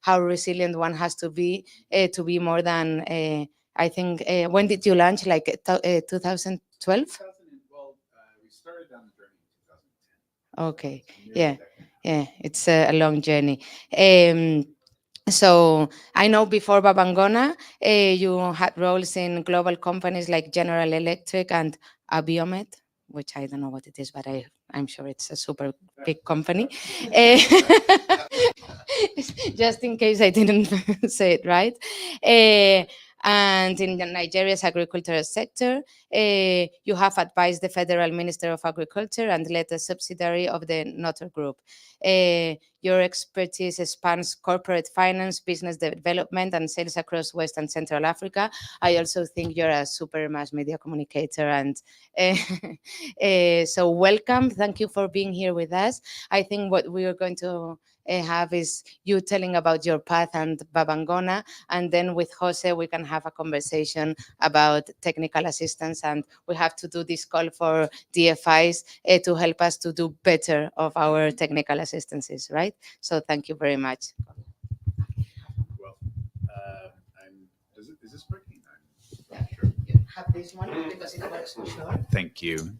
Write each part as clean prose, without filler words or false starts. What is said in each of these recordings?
how resilient one has to be more than, I think, when did you launch? Like 2012? Well, we started down the journey in 2010. Okay, So nearly a yeah, decade. yeah, it's a long journey. So I know before Babban Gona, you had roles in global companies like General Electric and Abiomed, which I don't know what it is, but I'm sure it's a super big company. Eh, Just in case I didn't say it right. And in Nigeria's agricultural sector, you have advised the Federal Minister of Agriculture and led a subsidiary of the Notter Group. Your expertise spans corporate finance, business development, and sales across West and Central Africa. I also think you're a super mass media communicator, and so welcome. Thank you for being here with us. I think what we are going to have is you telling about your path and Babban Gona, and then with Jose we can have a conversation about technical assistance, and we have to do this call for DFIs to help us to do better of our technical assistances, right? So thank you very much. Well, is this working? I'm not sure. Have this one because it works for sure. Thank you.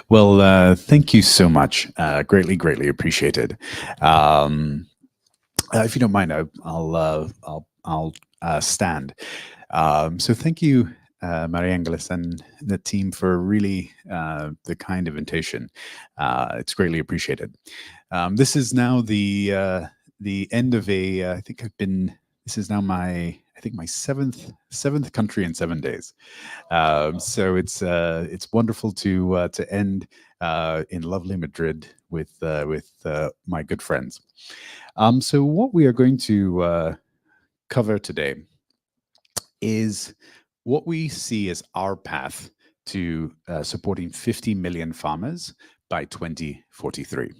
Well, thank you so much. Greatly appreciated. If you don't mind, I'll stand. So thank you, Maria Angeles and the team for really the kind invitation. It's greatly appreciated. This is now the end of a. I think I've been. This is now my seventh country in 7 days. So it's wonderful to end in lovely Madrid with my good friends. So what we are going to cover today is what we see as our path to supporting 50 million farmers by 2043,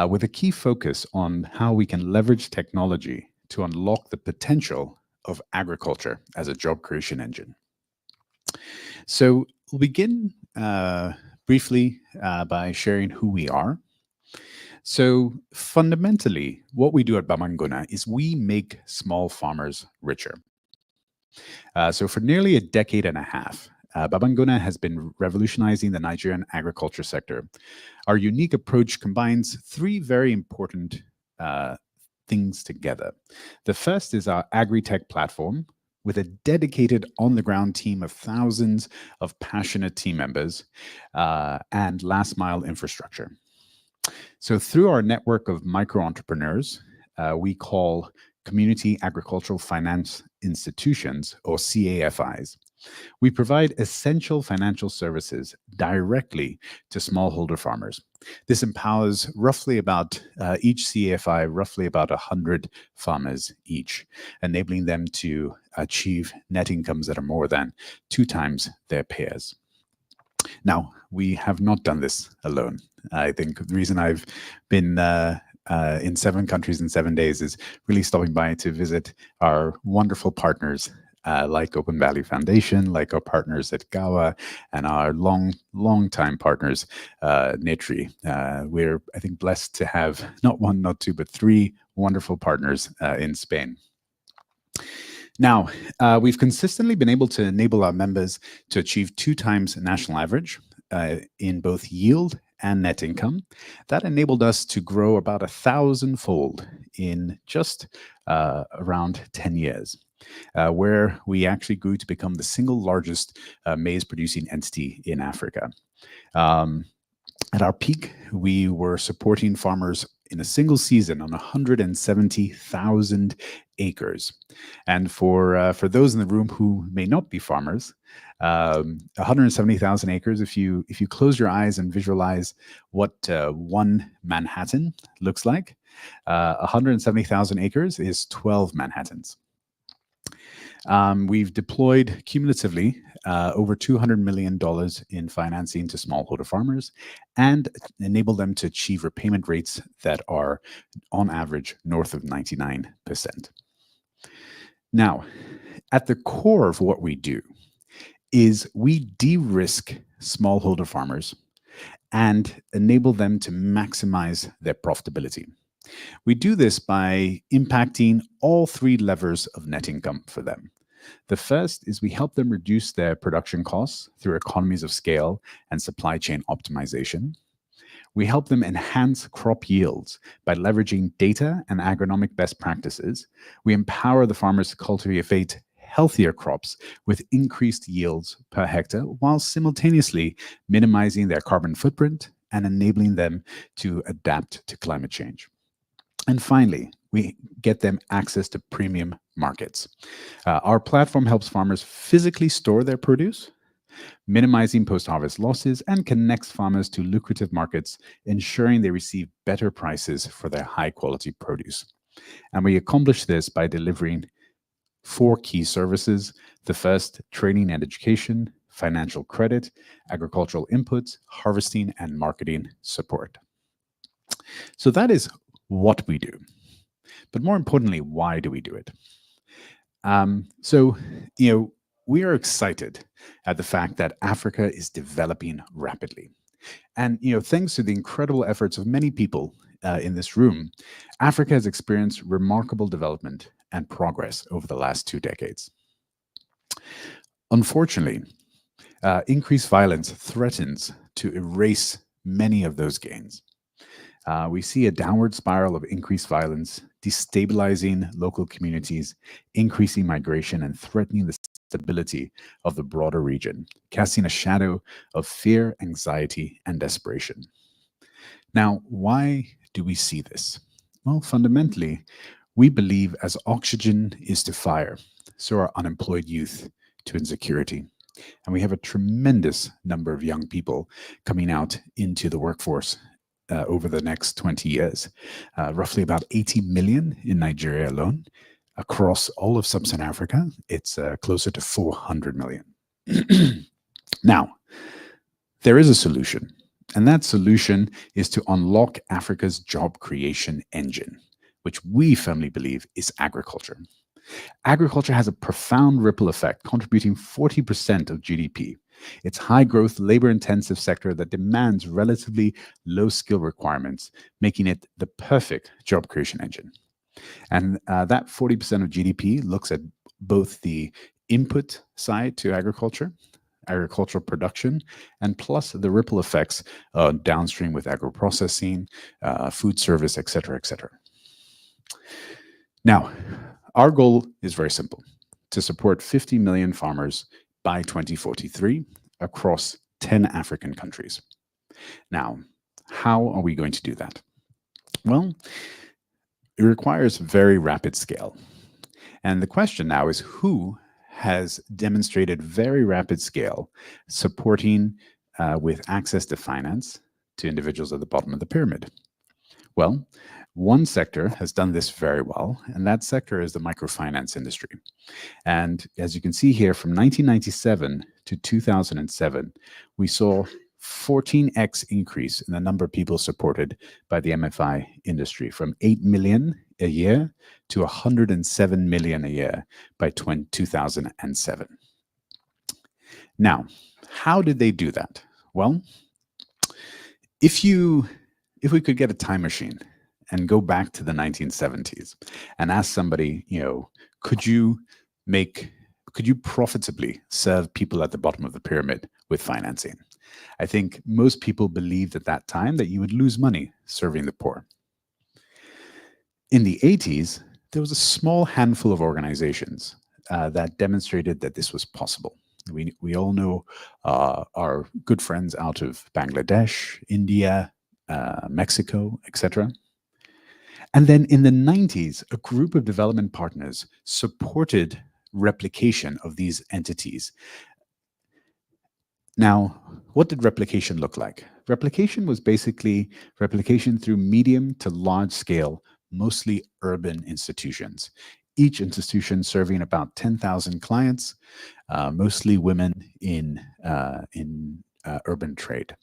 with a key focus on how we can leverage technology to unlock the potential of agriculture as a job creation engine. So we'll begin briefly by sharing who we are. So fundamentally, what we do at Babban Gona is we make small farmers richer. So for nearly a decade and a half, Babban Gona has been revolutionizing the Nigerian agriculture sector. Our unique approach combines three very important things together. The first is our agri-tech platform, with a dedicated on-the-ground team of thousands of passionate team members and last-mile infrastructure. So through our network of micro-entrepreneurs, we call Community Agricultural Finance Institutions, or CAFIs, we provide essential financial services directly to smallholder farmers. This empowers roughly about each CAFI, roughly about 100 farmers each, enabling them to achieve net incomes that are more than 2 times their peers. Now, we have not done this alone. I think the reason I've been in 7 countries in 7 days is really stopping by to visit our wonderful partners like Open Valley Foundation, like our partners at GAWA, and our long-time partners, NETRI. We're, I think, blessed to have not 1, not 2, but 3 wonderful partners in Spain. Now, we've consistently been able to enable our members to achieve 2 times national average in both yield and net income. That enabled us to grow about 1,000-fold in just around 10 years, where we actually grew to become the single largest maize-producing entity in Africa. At our peak, we were supporting farmers in a single season on 170,000 acres. And for those in the room who may not be farmers, 170,000 acres, if you close your eyes and visualize what one Manhattan looks like, 170,000 acres is 12 Manhattans. We've deployed cumulatively over $200 million in financing to smallholder farmers and enable them to achieve repayment rates that are, on average, north of 99%. Now, at the core of what we do is we de-risk smallholder farmers and enable them to maximize their profitability. We do this by impacting all three levers of net income for them. The first is we help them reduce their production costs through economies of scale and supply chain optimization. We help them enhance crop yields by leveraging data and agronomic best practices. We empower the farmers to cultivate healthier crops with increased yields per hectare while simultaneously minimizing their carbon footprint and enabling them to adapt to climate change. And finally, we get them access to premium markets. Our platform helps farmers physically store their produce, minimizing post harvest losses, and connects farmers to lucrative markets, ensuring they receive better prices for their high quality produce. And we accomplish this by delivering four key services. The first, training and education, financial credit, agricultural inputs, harvesting, and marketing support. So that is what we do. But more importantly, why do we do it? So, we are excited at the fact that Africa is developing rapidly. And, thanks to the incredible efforts of many people in this room, Africa has experienced remarkable development and progress over the last 2 decades. Unfortunately, increased violence threatens to erase many of those gains. We see a downward spiral of increased violence, destabilizing local communities, increasing migration, and threatening the stability of the broader region, casting a shadow of fear, anxiety, and desperation. Now, why do we see this? Well, fundamentally, we believe as oxygen is to fire, so are unemployed youth to insecurity. And we have a tremendous number of young people coming out into the workforce over the next 20 years, roughly about 80 million in Nigeria alone. Across all of sub-Saharan Africa, it's closer to 400 million. Now, there is a solution, and that solution is to unlock Africa's job creation engine, which we firmly believe is agriculture. Agriculture has a profound ripple effect, contributing 40% of GDP. It's high growth, labor intensive sector that demands relatively low skill requirements, making it the perfect job creation engine. And that 40% of GDP looks at both the input side to agriculture, agricultural production, and plus the ripple effects downstream with agro-processing, food service, et cetera, et cetera. Now, our goal is very simple: to support 50 million farmers by 2043 across 10 African countries. Now, how are we going to do that? Well, it requires very rapid scale. And the question now is, who has demonstrated very rapid scale supporting with access to finance to individuals at the bottom of the pyramid? Well, one sector has done this very well, and that sector is the microfinance industry. And as you can see here, from 1997 to 2007, we saw 14x increase in the number of people supported by the MFI industry, from 8 million a year to 107 million a year by 2007. Now, how did they do that? Well, if we could get a time machine and go back to the 1970s and ask somebody, could you profitably serve people at the bottom of the pyramid with financing? I think most people believed at that time that you would lose money serving the poor. In the 80s, there was a small handful of organizations that demonstrated that this was possible. We all know our good friends out of Bangladesh, India, Mexico, etc. And then in the 90s, a group of development partners supported replication of these entities. Now, what did replication look like? Replication was basically replication through medium to large scale, mostly urban institutions. Each institution serving about 10,000 clients, mostly women in urban trade.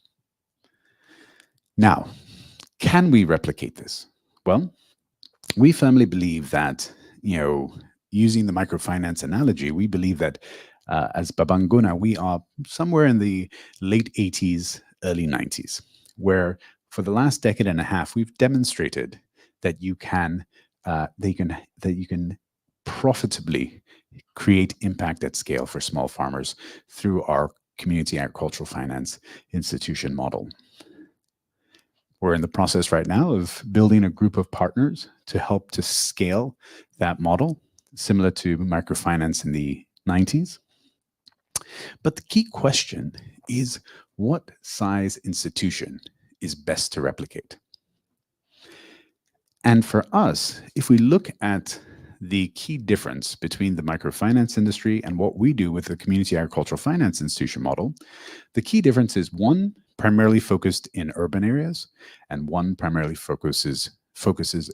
Now, can we replicate this? Well, we firmly believe that, using the microfinance analogy, we believe that as Babban Gona, we are somewhere in the late 80s, early 90s, where for the last decade and a half, we've demonstrated that you can that you can profitably create impact at scale for small farmers through our community agricultural finance institution model. We're in the process right now of building a group of partners to help to scale that model, similar to microfinance in the 90s. But the key question is, what size institution is best to replicate? And for us, if we look at the key difference between the microfinance industry and what we do with the community agricultural finance institution model, the key difference is one primarily focused in urban areas and one primarily focuses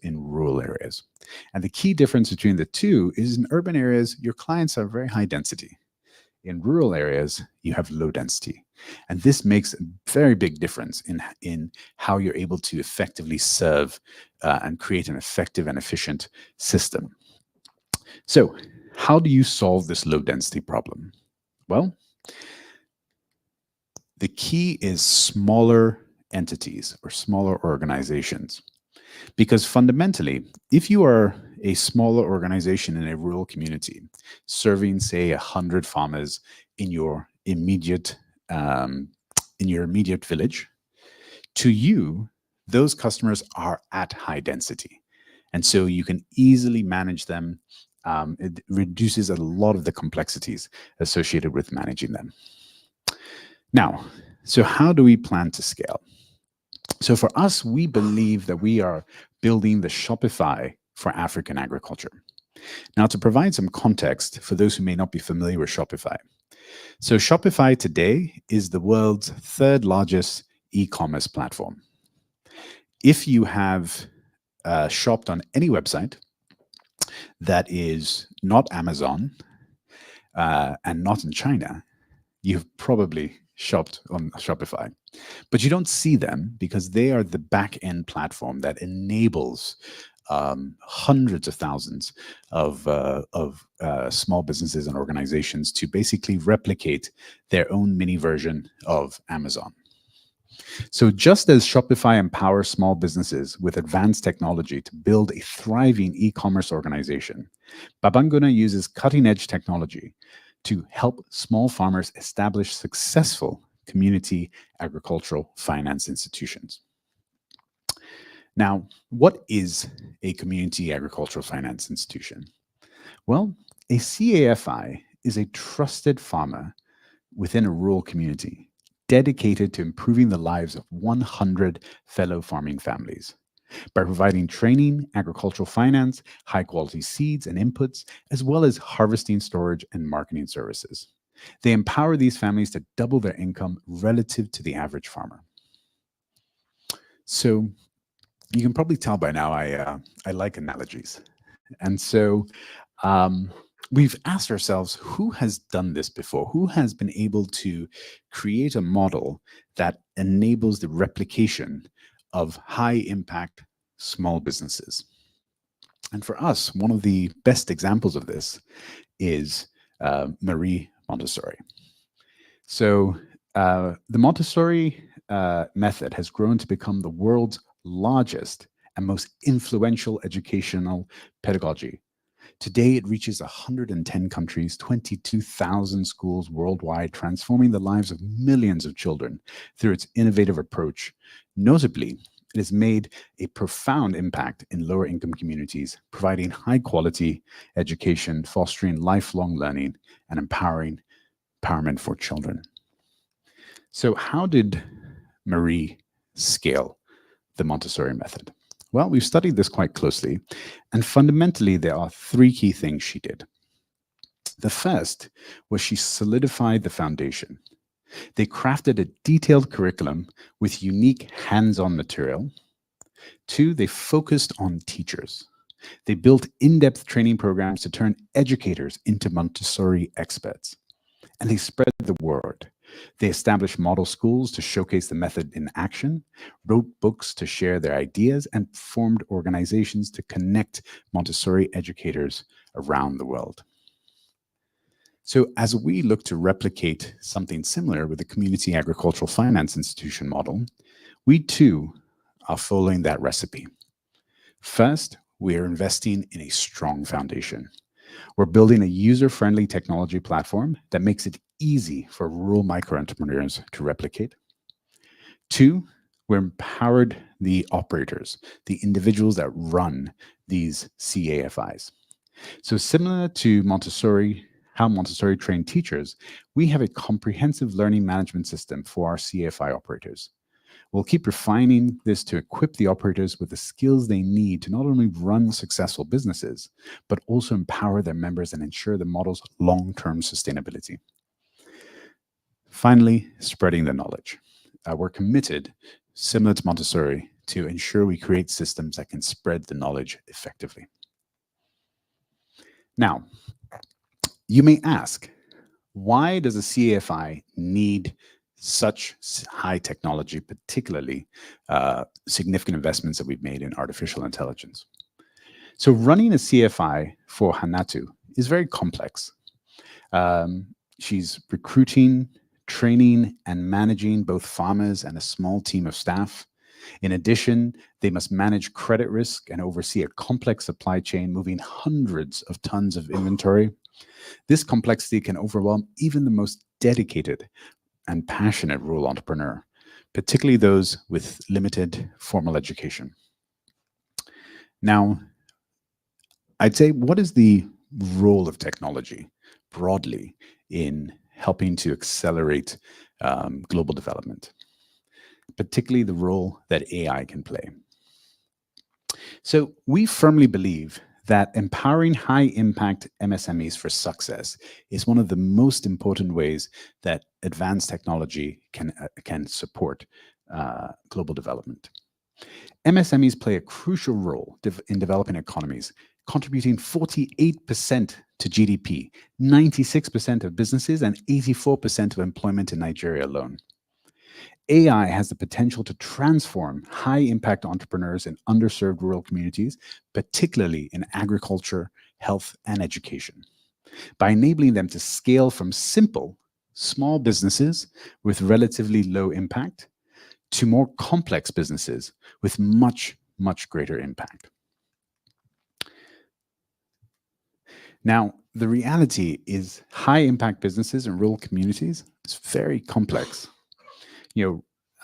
in rural areas. And the key difference between the two is in urban areas, your clients are very high density. In rural areas, you have low density. And this makes a very big difference in how you're able to effectively serve and create an effective and efficient system. So, how do you solve this low density problem? Well, the key is smaller entities or smaller organizations. Because fundamentally, if you are a smaller organization in a rural community, serving, say, 100 farmers in your immediate village, to you, those customers are at high density. And so you can easily manage them. It reduces a lot of the complexities associated with managing them. Now, so how do we plan to scale? So for us, we believe that we are building the Shopify for African agriculture. Now, to provide some context for those who may not be familiar with Shopify. So Shopify today is the world's third largest e-commerce platform. If you have shopped on any website that is not Amazon and not in China, you've probably shopped on Shopify. But you don't see them because they are the back-end platform that enables hundreds of thousands of small businesses and organizations to basically replicate their own mini version of Amazon. So just as Shopify empowers small businesses with advanced technology to build a thriving e-commerce organization, Babban Gona uses cutting-edge technology to help small farmers establish successful community agricultural finance institutions. Now, what is a community agricultural finance institution? Well, a CAFI is a trusted farmer within a rural community dedicated to improving the lives of 100 fellow farming families by providing training, agricultural finance, high-quality seeds and inputs, as well as harvesting, storage, and marketing services. They empower these families to double their income relative to the average farmer. So you can probably tell by now I like analogies. And so we've asked ourselves, who has done this before? Who has been able to create a model that enables the replication of high-impact small businesses? And for us, one of the best examples of this is Marie Montessori. So the Montessori method has grown to become the world's largest and most influential educational pedagogy. Today, it reaches 110 countries, 22,000 schools worldwide, transforming the lives of millions of children through its innovative approach. Notably, it has made a profound impact in lower income communities, providing high quality education, fostering lifelong learning, and empowerment for children. So how did Marie scale the Montessori method? Well, we've studied this quite closely, and fundamentally, there are three key things she did. The first was she solidified the foundation. They crafted a detailed curriculum with unique hands-on material. Two, they focused on teachers. They built in-depth training programs to turn educators into Montessori experts. And they spread the word. They established model schools to showcase the method in action, wrote books to share their ideas, and formed organizations to connect Montessori educators around the world. So as we look to replicate something similar with the Community Agricultural Finance Institution model, we too are following that recipe. First, we are investing in a strong foundation. We're building a user-friendly technology platform that makes it easy for rural micro entrepreneurs to replicate. Two, we're empowered the operators, the individuals that run these CAFIs. So similar to Montessori, how Montessori trained teachers, we have a comprehensive learning management system for our CAFI operators. We'll keep refining this to equip the operators with the skills they need to not only run successful businesses, but also empower their members and ensure the model's long-term sustainability. Finally, spreading the knowledge. We're committed, similar to Montessori, to ensure we create systems that can spread the knowledge effectively. Now, you may ask, why does a CAFI need such high technology, particularly significant investments that we've made in artificial intelligence? So running a CFI for Hanatu is very complex. She's recruiting, training, and managing both farmers and a small team of staff. In addition, they must manage credit risk and oversee a complex supply chain moving hundreds of tons of inventory. This complexity can overwhelm even the most dedicated and passionate rural entrepreneur, particularly those with limited formal education. Now, I'd say, what is the role of technology broadly in helping to accelerate global development, particularly the role that AI can play? So we firmly believe that empowering high-impact MSMEs for success is one of the most important ways that advanced technology can support global development. MSMEs play a crucial role in developing economies, contributing 48% to GDP, 96% of businesses, and 84% of employment in Nigeria alone. AI has the potential to transform high-impact entrepreneurs in underserved rural communities, particularly in agriculture, health, and education, by enabling them to scale from simple, small businesses with relatively low impact to more complex businesses with much, much greater impact. Now, the reality is high-impact businesses in rural communities is very complex.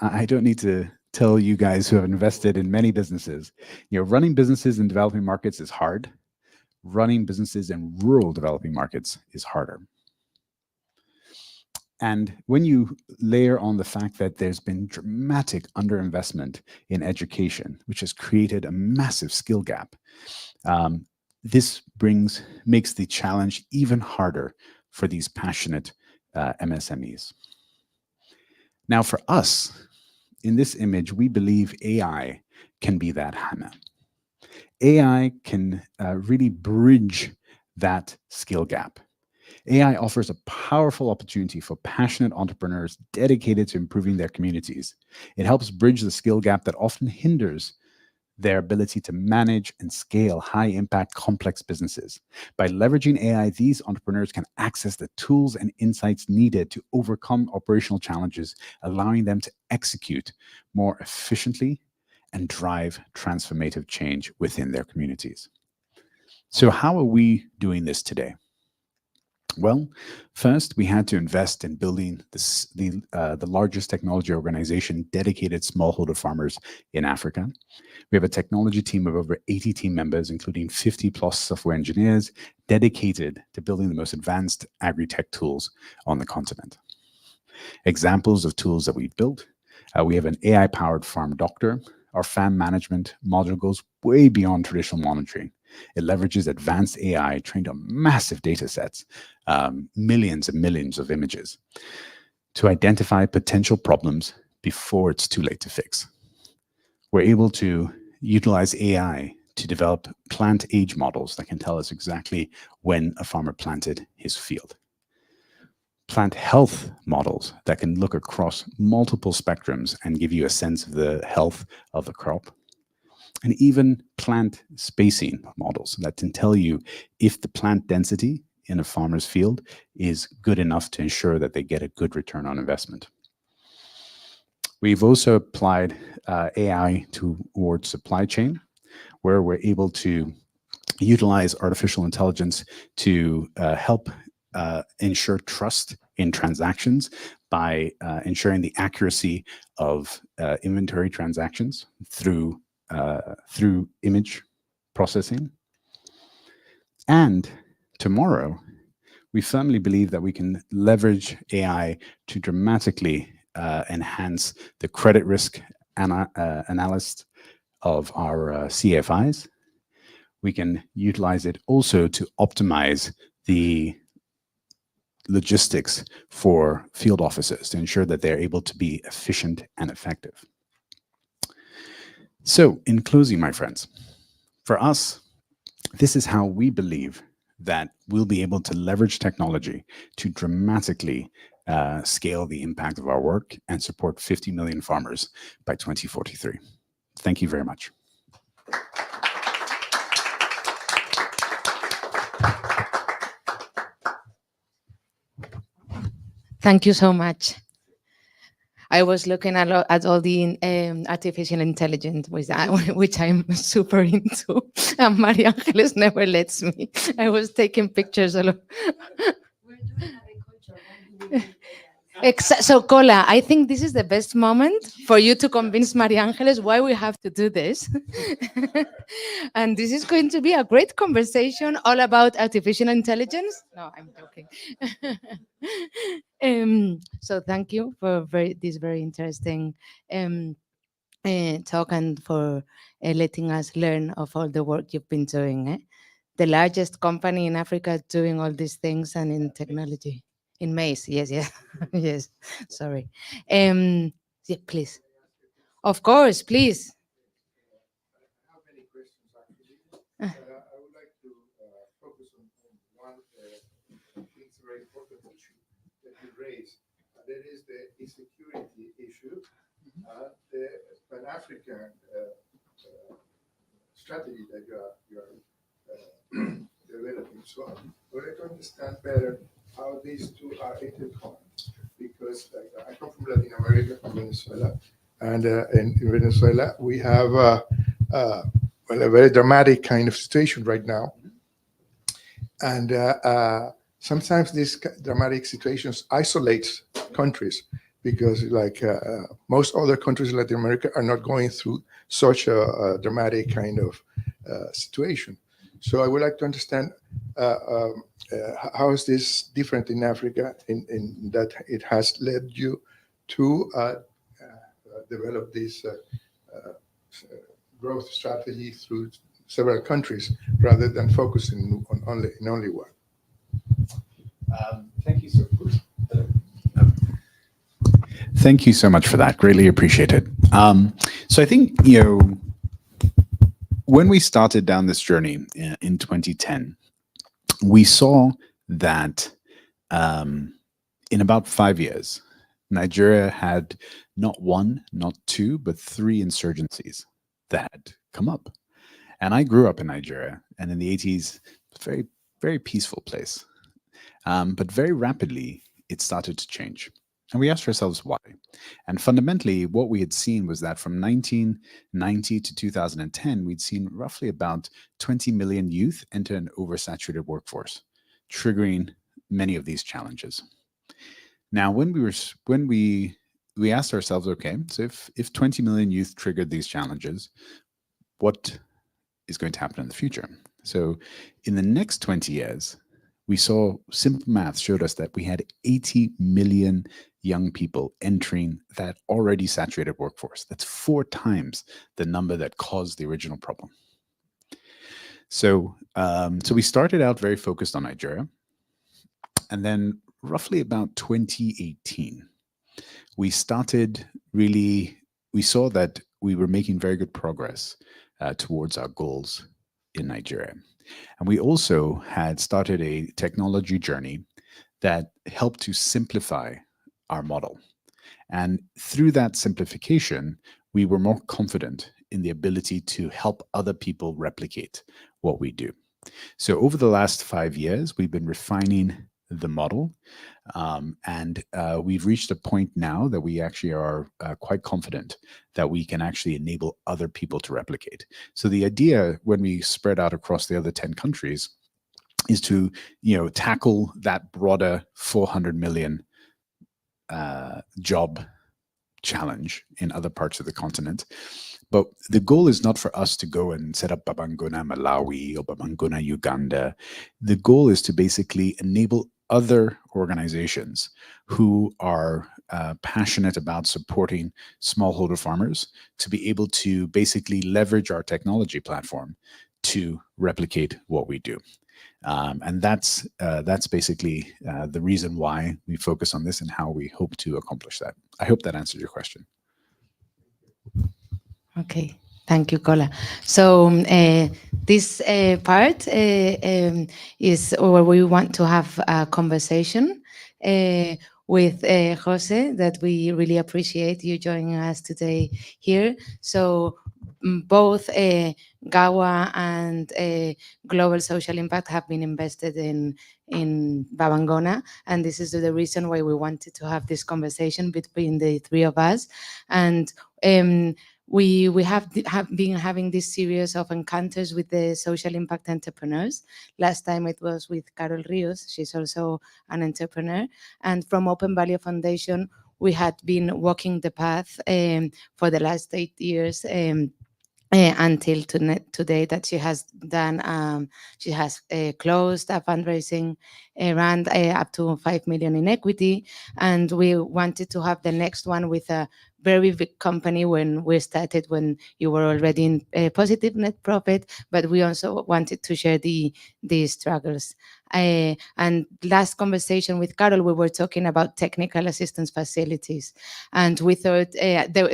I don't need to tell you guys who have invested in many businesses, running businesses in developing markets is hard. Running businesses in rural developing markets is harder. And when you layer on the fact that there's been dramatic underinvestment in education, which has created a massive skill gap, this makes the challenge even harder for these passionate MSMEs. Now, for us, in this image, we believe AI can be that Hannah. AI can really bridge that skill gap. AI offers a powerful opportunity for passionate entrepreneurs dedicated to improving their communities. It helps bridge the skill gap that often hinders their ability to manage and scale high-impact, complex businesses. By leveraging AI, these entrepreneurs can access the tools and insights needed to overcome operational challenges, allowing them to execute more efficiently and drive transformative change within their communities. So how are we doing this today? Well, first, we had to invest in building the largest technology organization dedicated smallholder farmers in Africa. We have a technology team of over 80 team members, including 50 plus software engineers dedicated to building the most advanced agri-tech tools on the continent. Examples of tools that we've built, we have an AI-powered farm doctor. Our farm management module goes way beyond traditional monitoring. It leverages advanced AI trained on massive data sets, millions and millions of images, to identify potential problems before it's too late to fix. We're able to utilize AI to develop plant age models that can tell us exactly when a farmer planted his field. Plant health models that can look across multiple spectrums and give you a sense of the health of the crop. And even plant spacing models that can tell you if the plant density in a farmer's field is good enough to ensure that they get a good return on investment. We've also applied AI towards supply chain. where we're able to utilize artificial intelligence to help ensure trust in transactions by ensuring the accuracy of inventory transactions through image processing. And tomorrow, we firmly believe that we can leverage AI to dramatically enhance the credit risk analysis of our CFIs. We can utilize it also to optimize the logistics for field officers to ensure that they're able to be efficient and effective. So, in closing, my friends, for us, this is how we believe that we'll be able to leverage technology to dramatically scale the impact of our work and support 50 million farmers by 2043. Thank you very much. Thank you so much. I was looking at all the artificial intelligence, which I'm super into, and Maria Angeles never lets me. I was taking pictures all of. We're doing agriculture. So, Cola, I think this is the best moment for you to convince Maria Angeles why we have to do this. And this is going to be a great conversation all about artificial intelligence. No, I'm joking. So thank you for this very interesting talk and for letting us learn of all the work you've been doing. The largest company in Africa doing all these things and in technology. In maize, yes, yes. Sorry. Yeah, please. Of course, please. I have many questions actually, but I would like to focus on one I think it's a very important issue that you raised, and that is the insecurity issue, the Pan-African strategy that you are developing. So I would like to understand better how these two are intertwined, because I come from Latin America, from Venezuela, and in Venezuela we have well, a very dramatic kind of situation right now, and sometimes these dramatic situations isolate countries, because like most other countries in Latin America are not going through such a dramatic kind of situation. So I would like to understand how is this different in Africa, in that it has led you to develop this growth strategy through several countries rather than focusing on only one. Thank you so much. Thank you so much for that. Greatly appreciate it. So I think, when we started down this journey in 2010, we saw that in about 5 years, Nigeria had not one, not two, but three insurgencies that had come up. And I grew up in Nigeria, and in the 80s, it's a very, very peaceful place. But very rapidly, it started to change. And we asked ourselves why. And fundamentally, what we had seen was that from 1990 to 2010, we'd seen roughly about 20 million youth enter an oversaturated workforce, triggering many of these challenges. Now, when we asked ourselves, okay, so if 20 million youth triggered these challenges, what is going to happen in the future? So in the next 20 years, we saw simple math showed us that we had 80 million young people entering that already saturated workforce. That's 4 times the number that caused the original problem. So, so we started out very focused on Nigeria, and then roughly about 2018, we started we saw that we were making very good progress towards our goals in Nigeria. And we also had started a technology journey that helped to simplify our model. And through that simplification, we were more confident in the ability to help other people replicate what we do. So over the last 5 years, we've been refining the model. And we've reached a point now that we actually are quite confident that we can actually enable other people to replicate. So the idea when we spread out across the other 10 countries is to, tackle that broader 400 million job challenge in other parts of the continent. But the goal is not for us to go and set up Babban Gona Malawi or Babban Gona Uganda. The goal is to basically enable other organizations who are passionate about supporting smallholder farmers to be able to basically leverage our technology platform to replicate what we do. And that's basically the reason why we focus on this and how we hope to accomplish that. I hope that answered your question. Okay, thank you, Kola. So this part is where we want to have a conversation with Jose, that we really appreciate you joining us today here. So both GAWA and Global Social Impact have been invested in Babban Gona, and this is the reason why we wanted to have this conversation between the three of us. And we have been having this series of encounters with the social impact entrepreneurs. Last time it was with Carol Rios. She's also an entrepreneur. And from Open Value Foundation, we had been walking the path for the last 8 years until today that she has done. She has closed a fundraising around up to 5 million in equity. And we wanted to have the next one with a very big company when we started, when you were already in a positive net profit, but we also wanted to share the struggles. And last conversation with Carol, we were talking about technical assistance facilities, and we thought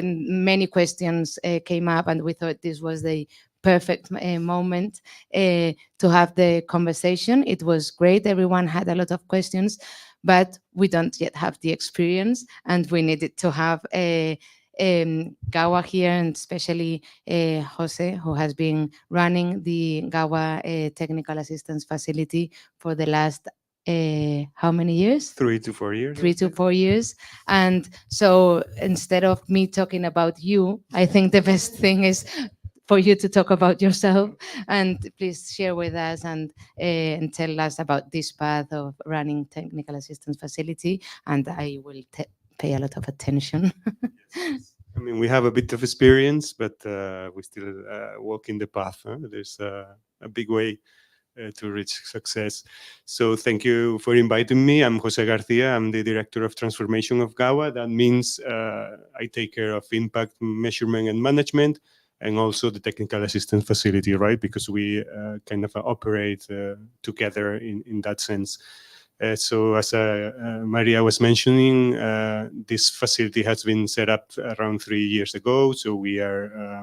many questions came up, and we thought this was the perfect moment to have the conversation. It was great. Everyone had a lot of questions, but we don't yet have the experience, and we needed to have GAWA here, and especially Jose, who has been running the GAWA Technical Assistance Facility for the last how many years? 3 to 4 years. 3 to 4 years. And so instead of me talking about you, I think the best thing is for you to talk about yourself, and please share with us and tell us about this path of running technical assistance facility, and I will pay a lot of attention. I mean, we have a bit of experience, but we still walk in the path. There's a big way to reach success. So thank you for inviting me. I'm Jose Garcia. I'm the Director of Transformation of GAWA. That means I take care of impact measurement and management, and also the technical assistance facility, right? Because we kind of operate together in that sense. So as Maria was mentioning, this facility has been set up around 3 years ago. So we are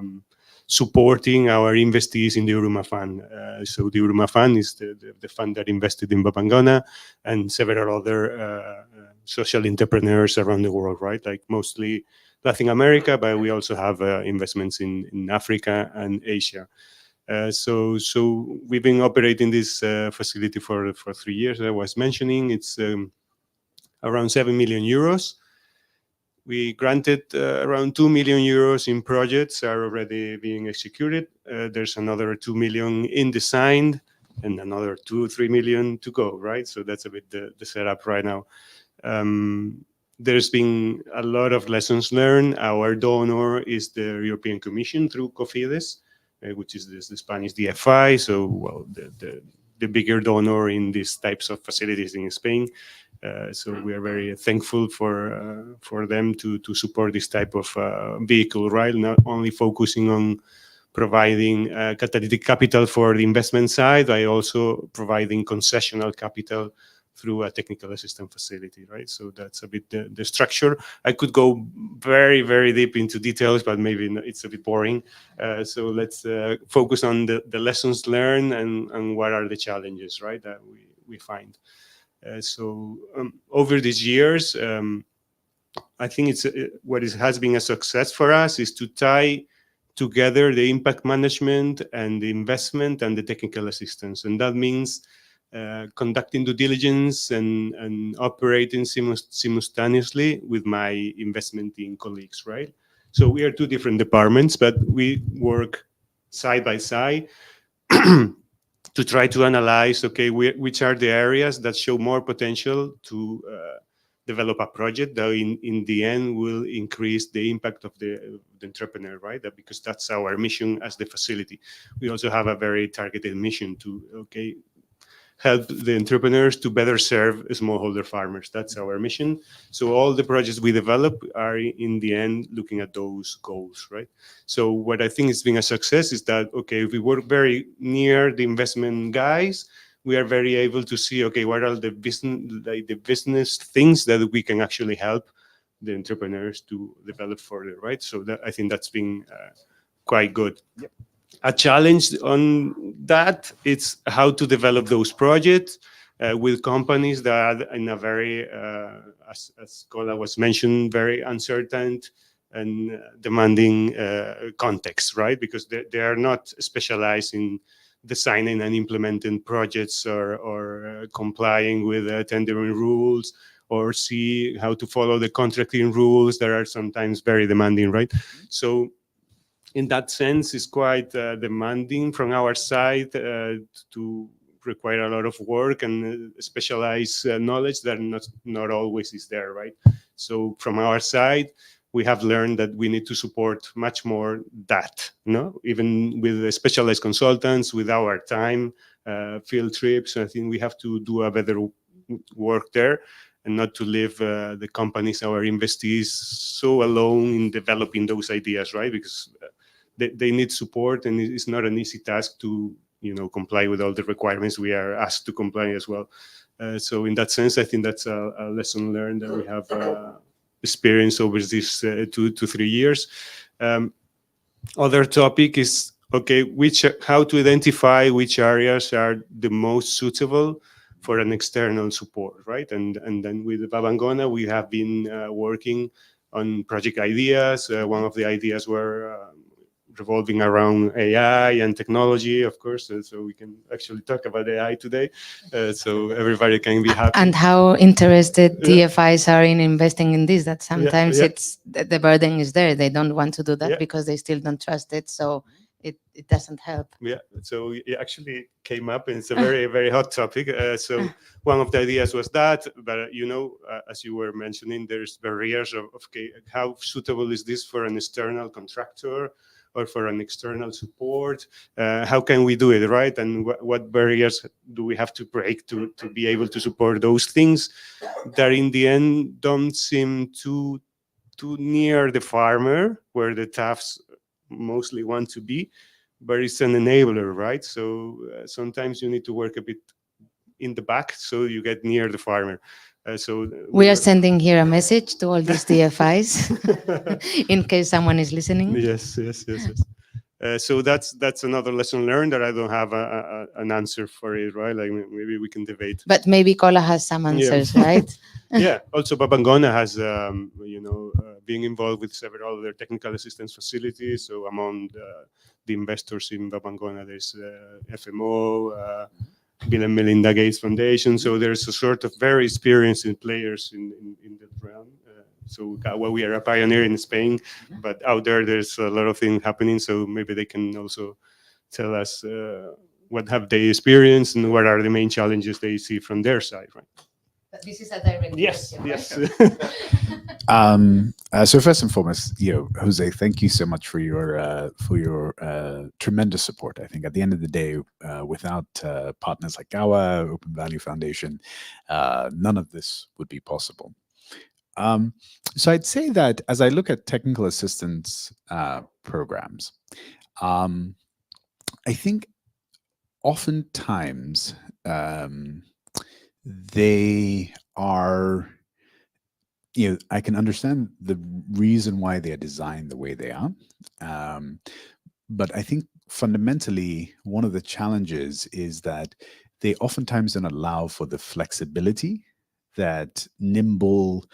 supporting our investees in the Uruma Fund. So the Uruma Fund is the fund that invested in Babban Gona and several other social entrepreneurs around the world, right? Like mostly Latin America, but we also have investments in Africa and Asia. So we've been operating this facility for 3 years. I was mentioning it's around 7 million euros. We granted around 2 million euros in projects are already being executed. There's another 2 million in design and another 2-3 million to go, right? So that's a bit the setup right now. There's been a lot of lessons learned. Our donor is the European Commission through COFIDES, which is the Spanish DFI. So, well, the bigger donor in these types of facilities in Spain. So we are very thankful for them to support this type of vehicle, right? Not only focusing on providing catalytic capital for the investment side, but also providing concessional capital through a technical assistance facility, right? So that's a bit the structure. I could go very, very deep into details, but maybe it's a bit boring. So let's focus on the lessons learned and what are the challenges, right, that we find. So over these years, I think what has been a success for us is to tie together the impact management and the investment and the technical assistance. And that means conducting due diligence and operating simultaneously with my investment team colleagues, right? So we are two different departments, but we work side by side to try to analyze, okay, which are the areas that show more potential to develop a project that in the end will increase the impact of the entrepreneur, right? Because that's our mission as the facility. We also have a very targeted mission to, okay, help the entrepreneurs to better serve smallholder farmers. That's our mission. So all the projects we develop are in the end looking at those goals, right? So what I think has been a success is that, okay, if we work very near the investment guys, we are very able to see, okay, what are the business things that we can actually help the entrepreneurs to develop further, right? So that, I think that's been quite good. Yep. A challenge on that, it's how to develop those projects with companies that are in a very, as Kola was mentioned, very uncertain and demanding context, right? Because they are not specialized in designing and implementing projects or complying with tendering rules or see how to follow the contracting rules that are sometimes very demanding, right? So in that sense, it's quite demanding from our side to require a lot of work and specialized knowledge that not always is there, right? So from our side, we have learned that we need to support much more that, no? Even with the specialized consultants, with our time, field trips, I think we have to do a better work there and not to leave the companies, our investees, so alone in developing those ideas, right? Because they need support, and it's not an easy task to, comply with all the requirements we are asked to comply as well. So in that sense, I think that's a lesson learned that we have experienced over these 2 to 3 years. Other topic is, okay, how to identify which areas are the most suitable for an external support, right? And then with Babban Gona, we have been working on project ideas. One of the ideas were revolving around AI and technology, of course. So we can actually talk about AI today, so everybody can be happy. And how interested DFIs are in investing in this, that sometimes it's the burden is there. They don't want to do that because they still don't trust it. So it doesn't help. Yeah, so it actually came up, and it's a very, very hot topic. So one of the ideas was that, but as you were mentioning, there's barriers of okay, how suitable is this for an external contractor or for an external support? How can we do it, right? And what barriers do we have to break to be able to support those things that in the end don't seem too near the farmer, where the TAFs mostly want to be, but it's an enabler, right? So sometimes you need to work a bit in the back so you get near the farmer. So we are sending here a message to all these DFIs in case someone is listening. Yes. So that's another lesson learned that I don't have an answer for it, right? Like maybe we can debate. But maybe Kola has some answers, right? Yeah. Also, Babban Gona has, being involved with several other technical assistance facilities. So among the investors in Babban Gona, there's FMO, Bill and Melinda Gates Foundation. So there's a sort of very experienced players in that realm. So we are a pioneer in Spain, but out there's a lot of things happening. So maybe they can also tell us what have they experienced and what are the main challenges they see from their side, right? But this is a direct question, Yes. So first and foremost, Jose, thank you so much for your tremendous support. I think at the end of the day, without partners like our Open Value Foundation, none of this would be possible. So I'd say that as I look at technical assistance programs, I think oftentimes they are, I can understand the reason why they are designed the way they are. But I think fundamentally, one of the challenges is that they oftentimes don't allow for the flexibility that nimble,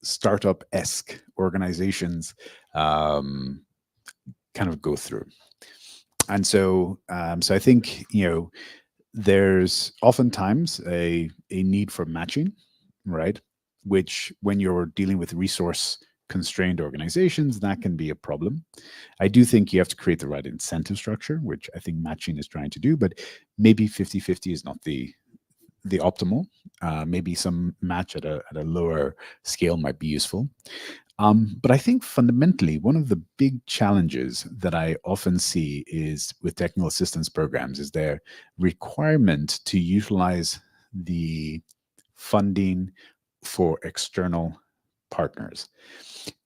startup-esque organizations kind of go through. And so I think, there's oftentimes a need for matching, right? Which, when you're dealing with resource constrained organizations, that can be a problem. I do think you have to create the right incentive structure, which I think matching is trying to do, but maybe 50-50 is not the optimal. Maybe some match at a lower scale might be useful. But I think fundamentally, one of the big challenges that I often see is with technical assistance programs is their requirement to utilize the funding for external partners.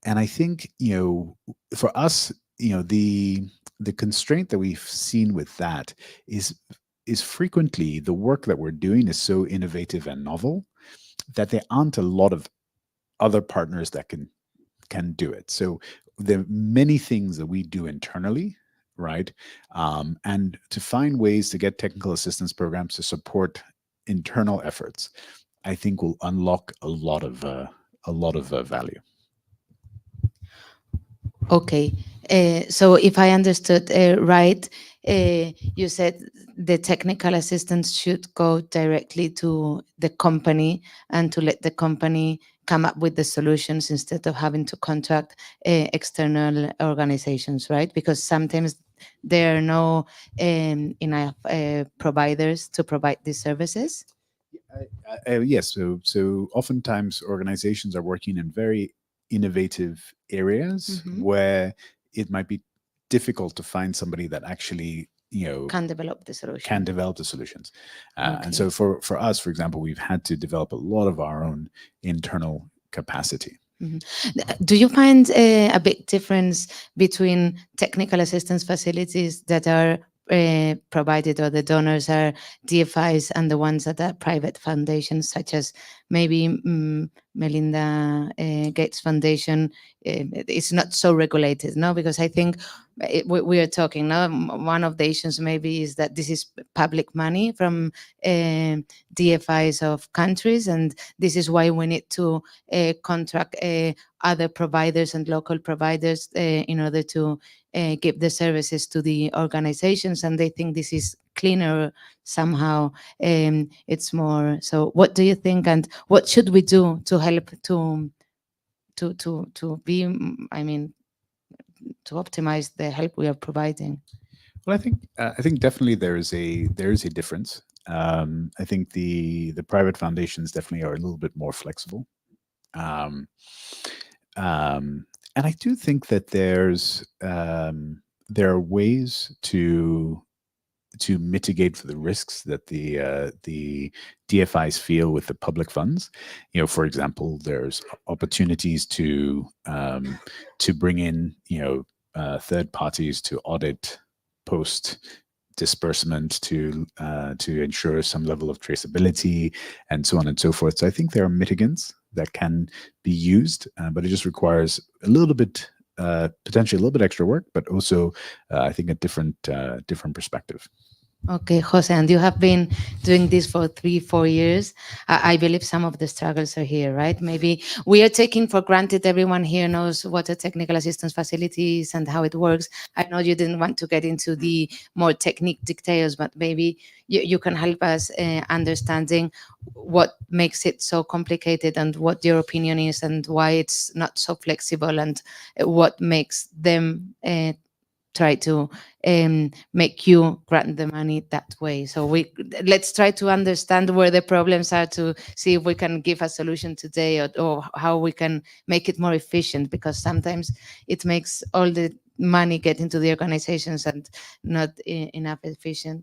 And I think, for us, the constraint that we've seen with that is frequently the work that we're doing is so innovative and novel that there aren't a lot of other partners that can do it. So there are many things that we do internally, right? And to find ways to get technical assistance programs to support internal efforts, I think will unlock a lot of value. Okay. So if I understood right, you said the technical assistance should go directly to the company and to let the company come up with the solutions instead of having to contract external organizations, right? Because sometimes there are no enough providers to provide these services. Yes. So oftentimes organizations are working in very innovative areas where it might be difficult to find somebody that actually Can develop the solution. can develop the solutions. Okay. And so for us, for example, we've had to develop a lot of our own internal capacity. Do you find a big difference between technical assistance facilities that are provided, or the donors are DFIs, and the ones that are private foundations, such as maybe Melinda Gates Foundation? It's not so regulated, no? Because I think we are talking now. One of the issues maybe is that this is public money from DFIs of countries, and this is why we need to contract other providers and local providers in order to give the services to the organizations, and they think this is cleaner somehow. It's more. So, what do you think, and what should we do to help to be? I mean, to optimize the help we are providing? Well, I think definitely there is a difference. I think the private foundations definitely are a little bit more flexible. And I do think that there are ways to mitigate for the risks that the DFIs feel with the public funds. For example, there's opportunities to bring in third parties to audit post disbursement to ensure some level of traceability and so on and so forth. So I think there are mitigants that can be used, but it just requires a little bit, potentially a little bit extra work, but also I think a different perspective. Okay, Jose, and you have been doing this for 3-4 years. I believe some of the struggles are here, right? Maybe we are taking for granted everyone here knows what a technical assistance facility is and how it works. I know you didn't want to get into the more technique details, but maybe you can help us understanding what makes it so complicated and what your opinion is and why it's not so flexible, and what makes them try to make you grant the money that way. So let's try to understand where the problems are to see if we can give a solution today, or how we can make it more efficient, because sometimes it makes all the money get into the organizations and not enough efficient.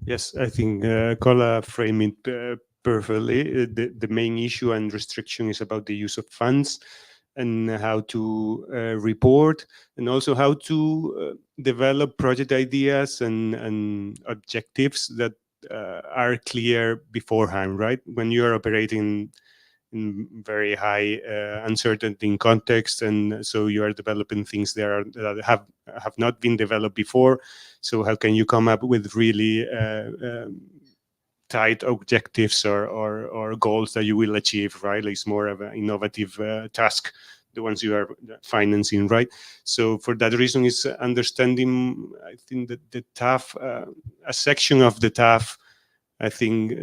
Yes, I think Kola framed it perfectly. The main issue and restriction is about the use of funds and how to report, and also how to develop project ideas and objectives that are clear beforehand, right? When you are operating in very high uncertainty in context, and so you are developing things that have not been developed before. So how can you come up with really tight objectives or goals that you will achieve, right? It's more of an innovative task the ones you are financing, right? So for that reason, it's understanding, I think that the TAF, a section of the TAF, I think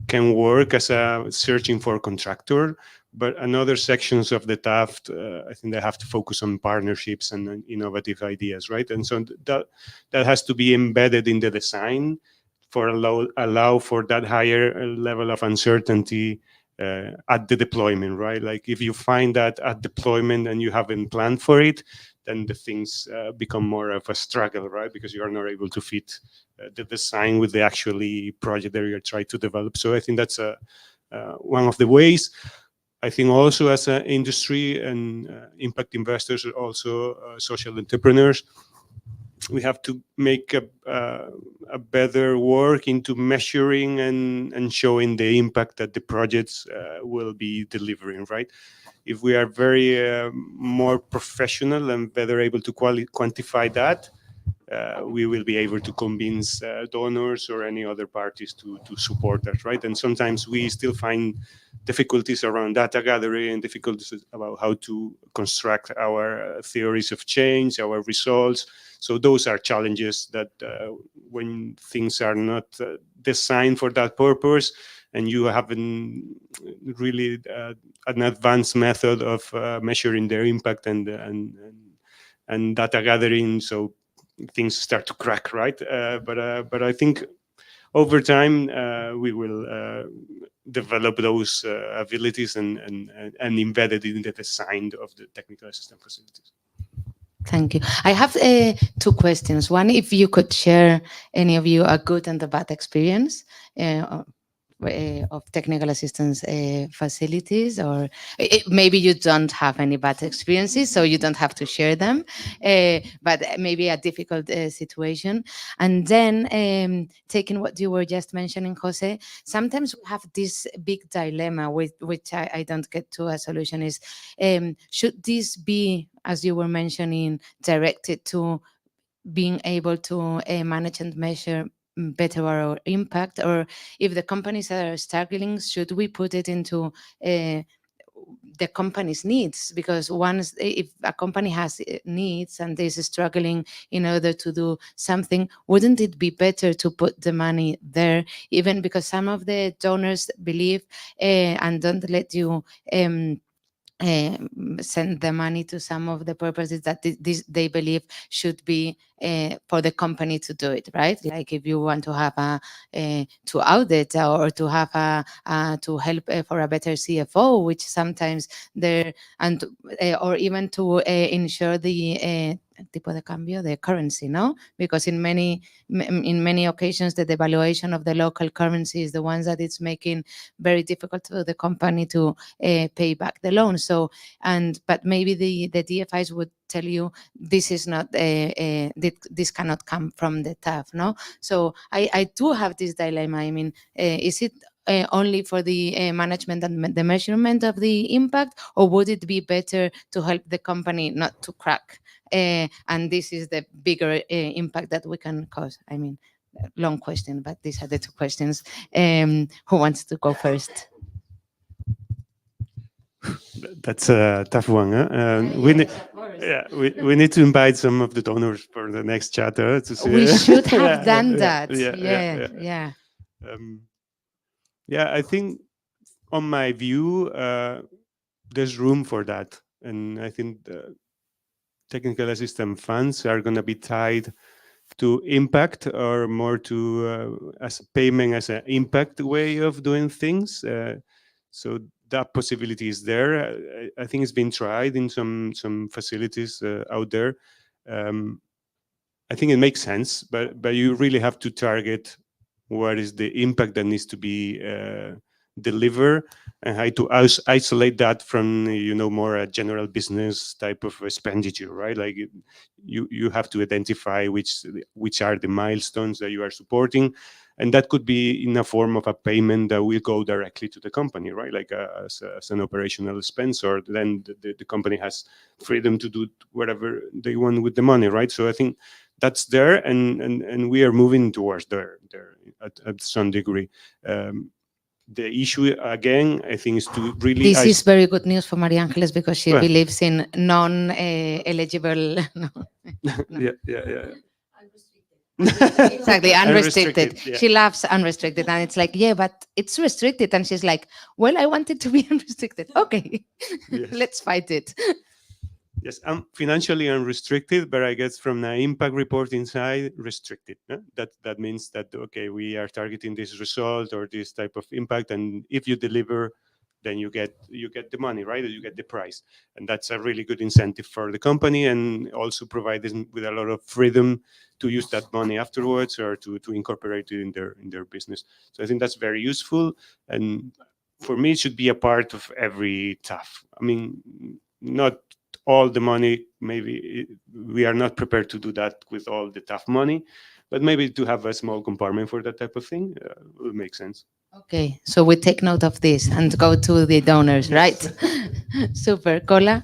can work as a searching for contractor, but another sections of the TAF, I think they have to focus on partnerships and innovative ideas, right? And so that has to be embedded in the design for allow for that higher level of uncertainty at the deployment, right? Like if you find that at deployment and you haven't planned for it, then the things become more of a struggle, right? Because you are not able to fit the design with the actually project that you're trying to develop. So I think that's one of the ways. I think also as an industry and impact investors, also social entrepreneurs, we have to make a better work into measuring and showing the impact that the projects will be delivering, right? If we are very more professional and better able to quantify that, we will be able to convince donors or any other parties to support us, right? And sometimes we still find difficulties around data gathering, difficulties about how to construct our theories of change, our results. So those are challenges that when things are not designed for that purpose, and you haven't really an advanced method of measuring their impact and data gathering, so things start to crack, right? But I think over time we will develop those abilities and embed it in the design of the technical assistance facilities. Thank you. I have two questions. One, if you could share, any of you, a good and a bad experience of technical assistance facilities, or maybe you don't have any bad experiences, so you don't have to share them, but maybe a difficult situation. And then taking what you were just mentioning, Jose, sometimes we have this big dilemma with which I don't get to a solution is, should this be, as you were mentioning, directed to being able to manage and measure better our impact, or if the companies are struggling, should we put it into the company's needs? Because once, if a company has needs and is struggling in order to do something, wouldn't it be better to put the money there? Even because some of the donors believe and don't let you send the money to some of the purposes that they believe should be for the company to do it, right? Like if you want to have to audit or to have to help for a better CFO, which sometimes there, and or even to ensure the tipo de cambio, the currency, no? Because in many occasions, the devaluation of the local currency is the ones that it's making very difficult for the company to pay back the loan. So, but maybe the DFIs would tell you this is not this cannot come from the TAF, no? So I do have this dilemma. I mean, is it only for the management and the measurement of the impact, or would it be better to help the company not to crack? And this is the bigger impact that we can cause. I mean, long question, but these are the two questions. Who wants to go first? That's a tough one. Huh? We need to invite some of the donors for the next chat. To see. We should have done that. Yeah. I think, on my view, there's room for that, and I think the technical assistance funds are going to be tied to impact, or more to as payment as an impact way of doing things. So that possibility is there. I think it's been tried in some facilities out there. I think it makes sense, but you really have to target what is the impact that needs to be delivered, and how to isolate that from more a general business type of expenditure, right? Like you have to identify which are the milestones that you are supporting, and that could be in a form of a payment that will go directly to the company, right? Like as an operational expense, or then the company has freedom to do whatever they want with the money, right? So I think that's there, and we are moving towards there at some degree. the issue again, I think, is to really. This is very good news for Maria Angeles because she Well. believes in non-eligible. Yeah, yeah, yeah. Exactly, unrestricted. Yeah. She loves unrestricted, and it's like, yeah, but it's restricted, and she's like, well, I want it to be unrestricted. Okay, Yes. let's fight it. Yes, I'm financially unrestricted, but I guess from the impact reporting side, restricted. That means that, okay, we are targeting this result or this type of impact, and if you deliver, then you get the money, right? You get the price, and that's a really good incentive for the company, and also provide them with a lot of freedom to use that money afterwards or to incorporate it in their business. So I think that's very useful, and for me, it should be a part of every TAF. I mean, not all the money, maybe we are not prepared to do that with all the tough money, but maybe to have a small compartment for that type of thing will make sense. Okay, so we take note of this and go to the donors, right? Super. Cola?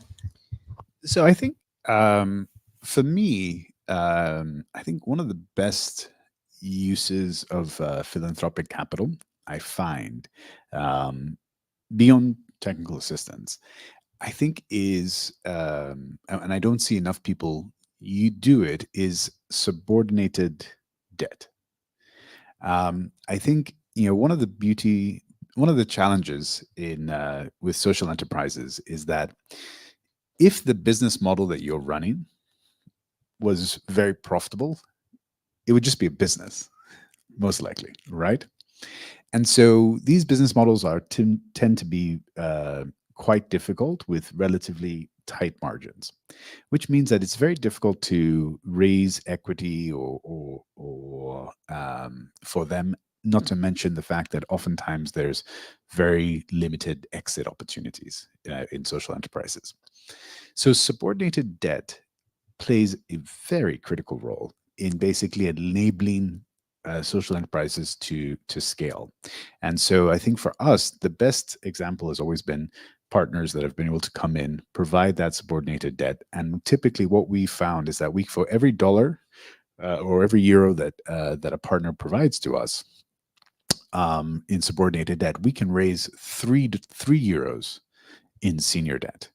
So I think for me, I think one of the best uses of philanthropic capital I find beyond technical assistance, I think is, and I don't see enough people you do it, is subordinated debt. I think one of the challenges in with social enterprises is that if the business model that you're running was very profitable, it would just be a business, most likely, right? And so these business models tend to be quite difficult with relatively tight margins, which means that it's very difficult to raise equity or for them. Not to mention the fact that oftentimes there's very limited exit opportunities in social enterprises. So subordinated debt plays a very critical role in basically enabling social enterprises to scale. And so I think for us, the best example has always been partners that have been able to come in, provide that subordinated debt. And typically what we found is that for every dollar or every euro that a partner provides to us in subordinated debt, we can raise 3 euros in senior debt.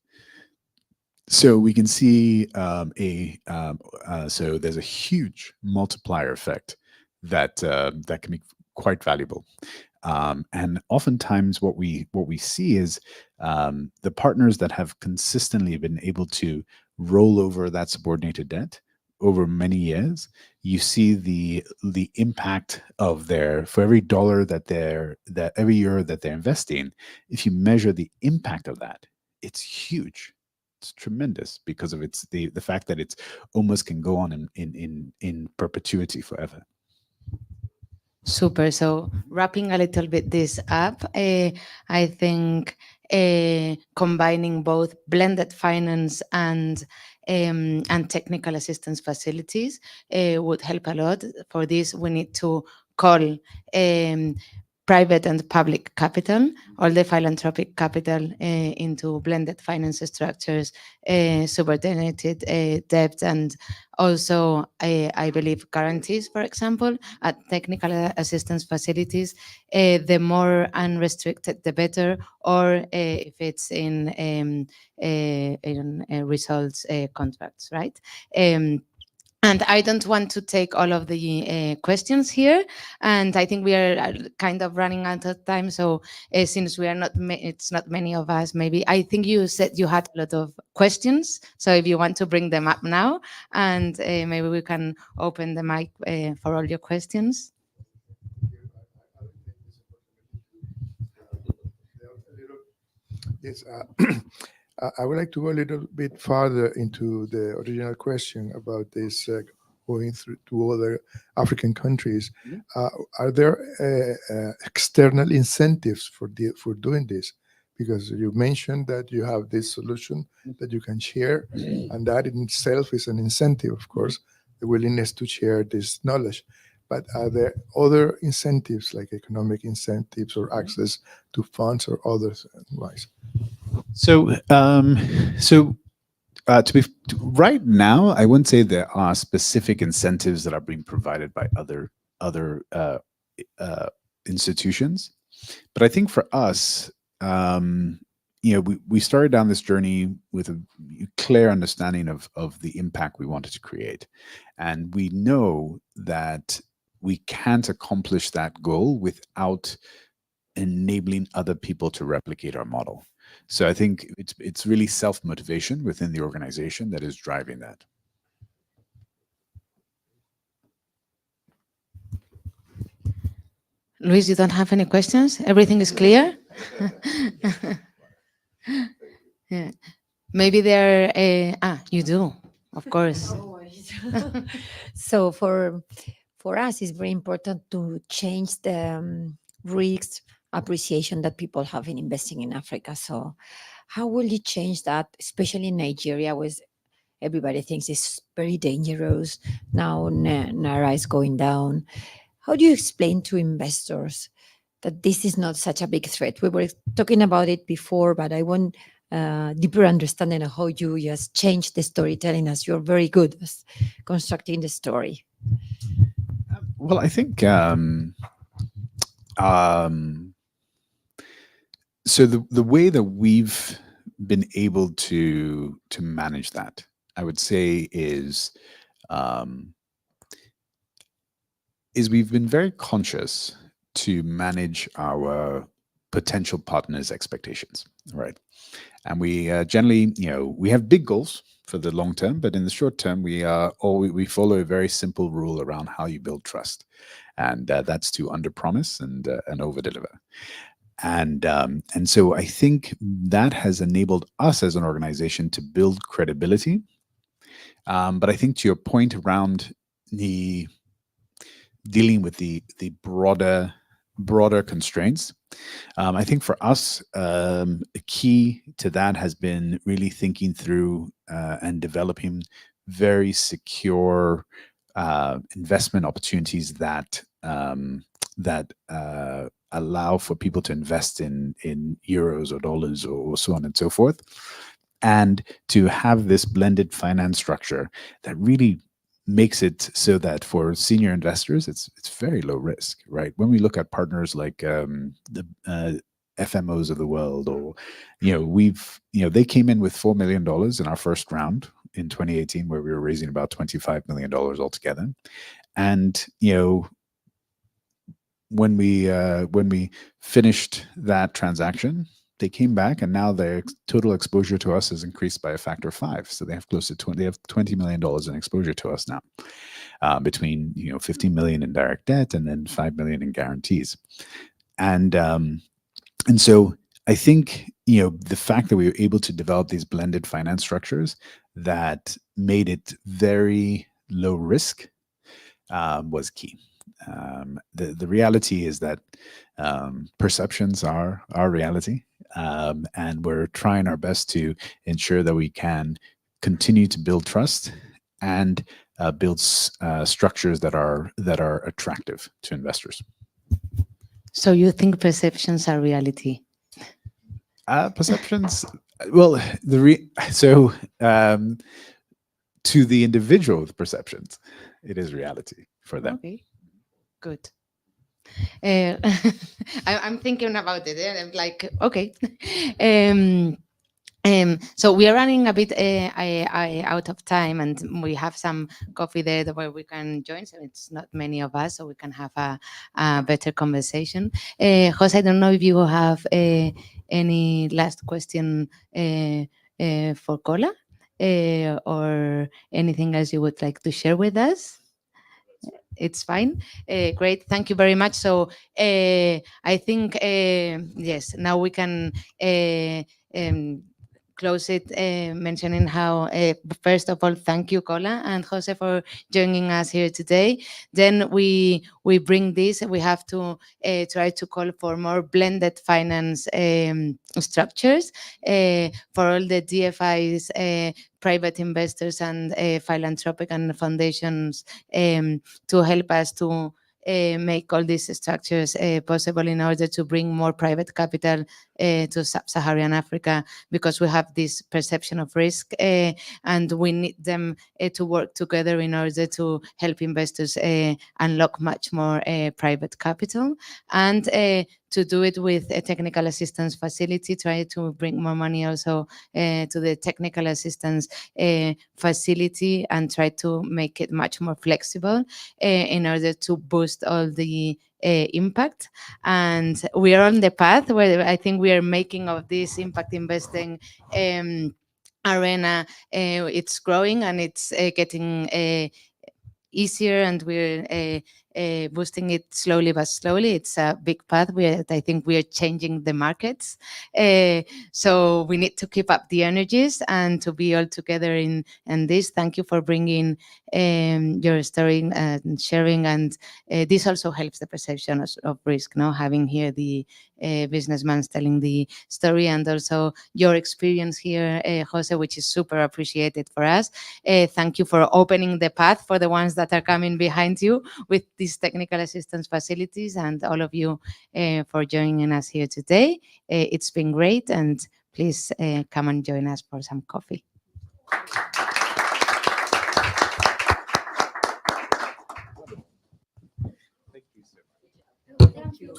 So we can see so there's a huge multiplier effect that can be quite valuable. And oftentimes what we see is the partners that have consistently been able to roll over that subordinated debt over many years, you see the impact of for every dollar every euro that they're investing, if you measure the impact of that, it's huge. It's tremendous because of the fact that it's almost can go on in perpetuity forever. Super. So wrapping a little bit this up, I think combining both blended finance and technical assistance facilities would help a lot. For this, we need to call private and public capital, all the philanthropic capital into blended finance structures, subordinated debt, and also, I believe, guarantees, for example, at technical assistance facilities. The more unrestricted, the better, or if it's in results contracts, right? And I don't want to take all of the questions here, and I think we are kind of running out of time. So since we are not, it's not many of us. Maybe I think you said you had a lot of questions. So if you want to bring them up now, and maybe we can open the mic for all your questions. Yes, I would like to go a little bit farther into the original question about this going through to other African countries. Are there external incentives for doing this? Because you mentioned that you have this solution that you can share, and that in itself is an incentive, of course, the willingness to share this knowledge. But are there other incentives, like economic incentives or access to funds or others? So, right now, I wouldn't say there are specific incentives that are being provided by other institutions. But I think for us, we started down this journey with a clear understanding of the impact we wanted to create. And we know that we can't accomplish that goal without enabling other people to replicate our model. So I think it's really self-motivation within the organization that is driving that. Luis, you don't have any questions? Everything is clear? Yeah. Maybe there you do, of course. No worries. So for us, it's very important to change the risk appreciation that people have in investing in Africa. So how will you change that, especially in Nigeria, where everybody thinks it's very dangerous now? Naira is going down. How do you explain to investors that this is not such a big threat? We were talking about it before, but I want deeper understanding of how you just change the storytelling, as you're very good at constructing the story. Well, I think so the way that we've been able to manage that, I would say, is we've been very conscious to manage our potential partners' expectations, right? And we generally, we have big goals for the long term, but in the short term, we follow a very simple rule around how you build trust, and that's to underpromise and overdeliver. And so I think that has enabled us as an organization to build credibility. But I think to your point around the dealing with the broader constraints, I think for us, a key to that has been really thinking through and developing very secure investment opportunities that allow for people to invest in euros or dollars or so on and so forth, and to have this blended finance structure that really makes it so that for senior investors, it's very low risk, right? When we look at partners like the FMOs of the world, or they came in with $4 million in our first round in 2018, where we were raising about $25 million altogether. And when we finished that transaction, they came back, and now their total exposure to us has increased by a factor of 5. So they have close to $20 million in exposure to us now, between 15 million in direct debt and then 5 million in guarantees. And so I think the fact that we were able to develop these blended finance structures that made it very low risk was key. The reality is that perceptions are our reality, and we're trying our best to ensure that we can continue to build trust and build structures that are attractive to investors. So you think perceptions are reality? Perceptions, well, to the individual with perceptions, it is reality for them. Okay, good. I'm thinking about it. I'm like, okay. So we are running a bit out of time, and we have some coffee there where we can join. So it's not many of us, so we can have a better conversation. Jose, I don't know if you have any last question for Cola, or anything else you would like to share with us. It's fine. Great. Thank you very much. So I think, yes, now we can close it mentioning how, first of all, thank you, Cola and Jose, for joining us here today. Then we bring this, we have to try to call for more blended finance structures for all the DFIs, private investors and philanthropic and foundations, to help us to make all these structures possible in order to bring more private capital to sub-Saharan Africa, because we have this perception of risk, and we need them to work together in order to help investors unlock much more private capital, and to do it with a technical assistance facility, try to bring more money also to the technical assistance facility, and try to make it much more flexible in order to boost all the impact. And we are on the path where I think we are making of this impact investing arena, it's growing and it's getting easier, and we're boosting it slowly but slowly. It's a big path. I think we are changing the markets. So we need to keep up the energies and to be all together in this. Thank you for bringing your story and sharing. And this also helps the perception of risk, having here the businessmen telling the story, and also your experience here, Jose, which is super appreciated for us. Thank you for opening the path for the ones that are coming behind you with these technical assistance facilities, and all of you for joining us here today. It's been great, and please come and join us for some coffee. Thank you so much. Thank you.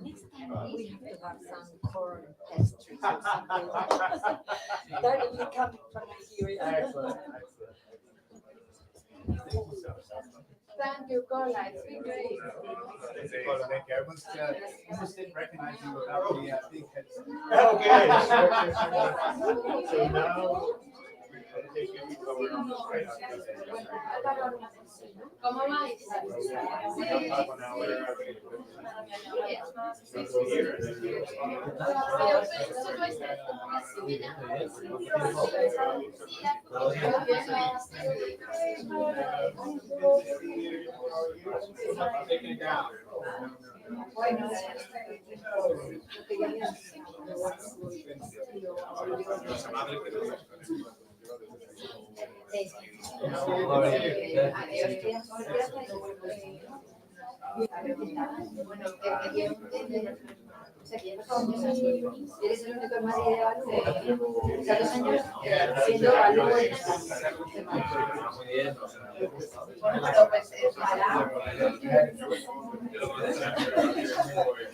Next time we have to have some corn pastries or something. Directly coming from Nigeria. Excellent. Thank you so much. Thank you, Cola. It's been great. Thank you. I almost didn't recognize you without the big headset. Okay. So now, take you forward on this right ¿Cómo vais? We have half an hour. Taking it down. Eres el único en Madrid de Balú. ¿Cuántos años? Siendo Balú.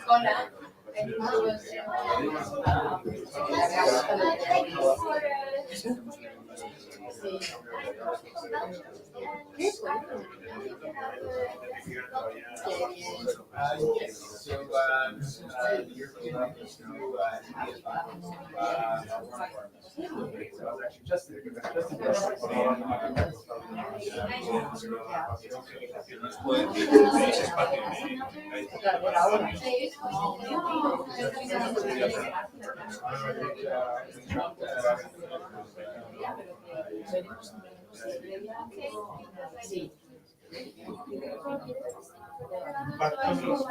Hola. Yes. So the European Union to so I was actually just there because I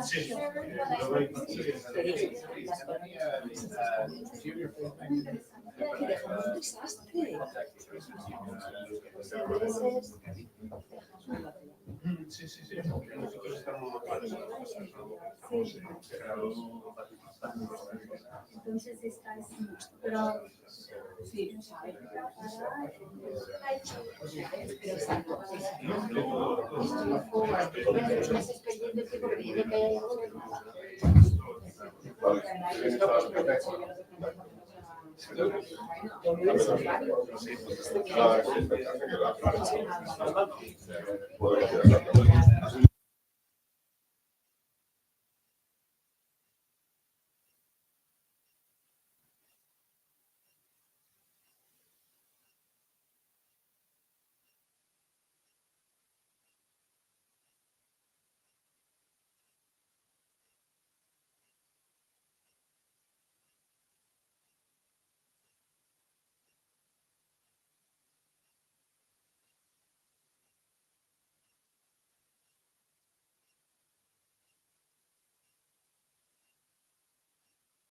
Sí. Sí, sí, sí. Nosotros estamos Entonces estás, pero sí, Podría quedar